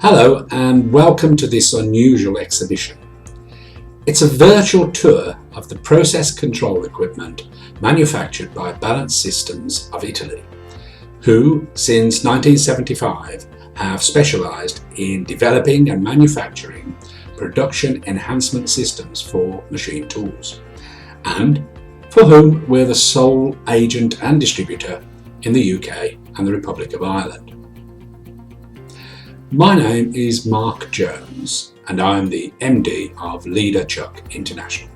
Hello and welcome to this unusual exhibition. It's a virtual tour of the process control equipment manufactured by Balance Systems of Italy, who since 1975 have specialised in developing and manufacturing production enhancement systems for machine tools, and for whom we're the sole agent and distributor in the UK and the Republic of Ireland. My name is Mark Jones and I'm the MD of Leader Chuck International.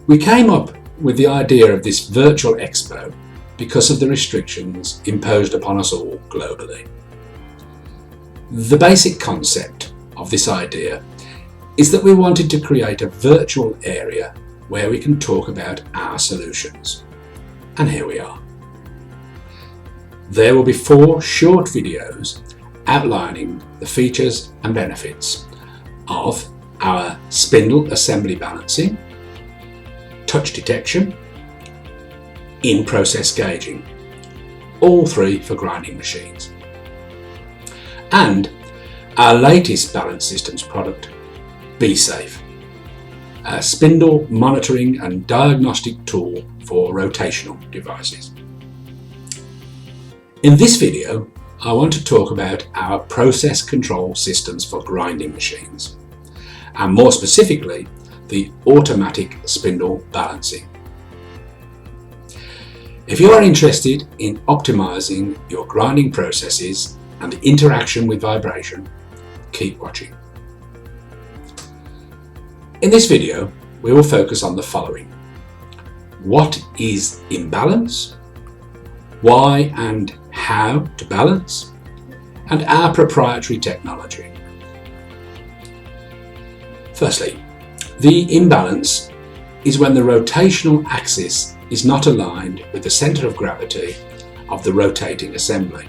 We came up with the idea of this virtual expo because of the restrictions imposed upon us all globally. The basic concept of this idea is that we wanted to create a virtual area where we can talk about our solutions. And here we are. There will be 4 short videos outlining the features and benefits of our spindle assembly balancing, touch detection, in-process gauging, all 3 for grinding machines, and our latest Balance Systems product, BeSafe, a spindle monitoring and diagnostic tool for rotational devices. In this video, I want to talk about our process control systems for grinding machines, and more specifically, the automatic spindle balancing. If you are interested in optimizing your grinding processes and the interaction with vibration, keep watching. In this video, we will focus on the following: what is imbalance, why and how to balance, and our proprietary technology. Firstly, the imbalance is when the rotational axis is not aligned with the centre of gravity of the rotating assembly.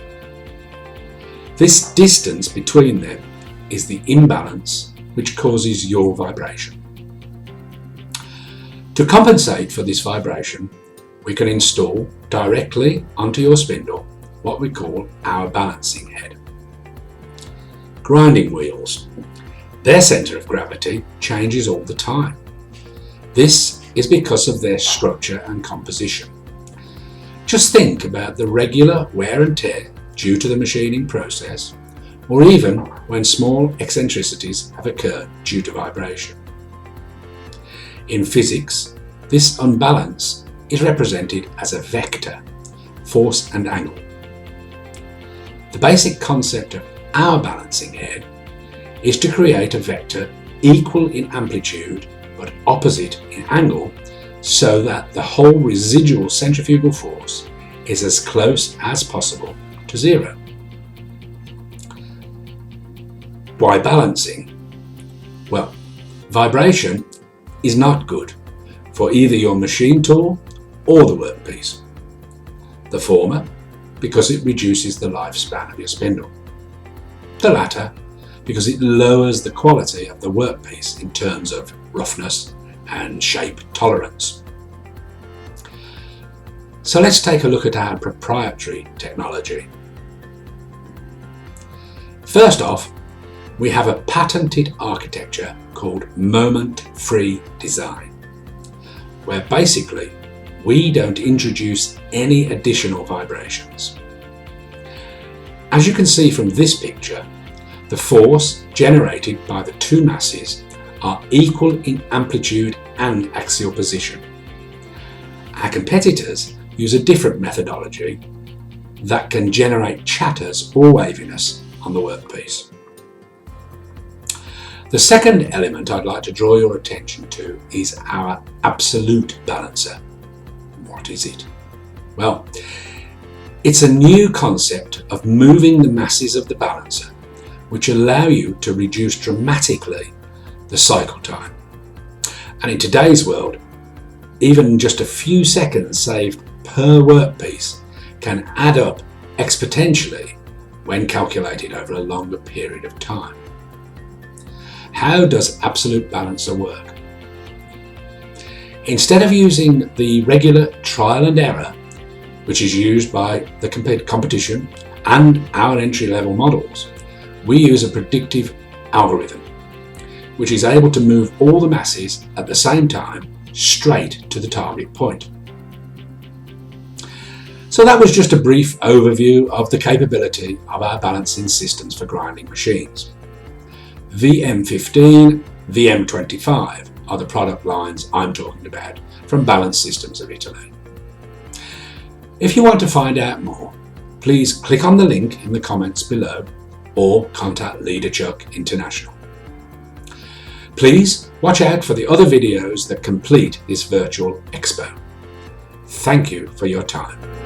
This distance between them is the imbalance which causes your vibration. To compensate for this vibration, we can install directly onto your spindle what we call our balancing head. Grinding wheels. Their centre of gravity changes all the time. This is because of their structure and composition. Just think about the regular wear and tear due to the machining process, or even when small eccentricities have occurred due to vibration. In physics, this unbalance is represented as a vector, force and angle. The basic concept of our balancing head is to create a vector equal in amplitude but opposite in angle, so that the whole residual centrifugal force is as close as possible to 0. Why balancing? Well, vibration is not good for either your machine tool or the workpiece. The former, because it reduces the lifespan of your spindle. The latter, because it lowers the quality of the workpiece in terms of roughness and shape tolerance. So let's take a look at our proprietary technology. First off, we have a patented architecture called moment-free design, where basically we don't introduce any additional vibrations. As you can see from this picture, the force generated by the 2 masses are equal in amplitude and axial position. Our competitors use a different methodology that can generate chatters or waviness on the workpiece. The second element I'd like to draw your attention to is our absolute balancer. What is it? Well, it's a new concept of moving the masses of the balancer, which allow you to reduce dramatically the cycle time. And in today's world, even just a few seconds saved per workpiece can add up exponentially when calculated over a longer period of time. How does absolute balancer work? Instead of using the regular trial and error, which is used by the competition and our entry-level models, we use a predictive algorithm which is able to move all the masses at the same time straight to the target point. So that was just a brief overview of the capability of our balancing systems for grinding machines. The M15, the M25 are the product lines I'm talking about from Balance Systems of Italy. If you want to find out more, please click on the link in the comments below or contact Leader Chuck International. Please watch out for the other videos that complete this virtual expo. Thank you for your time.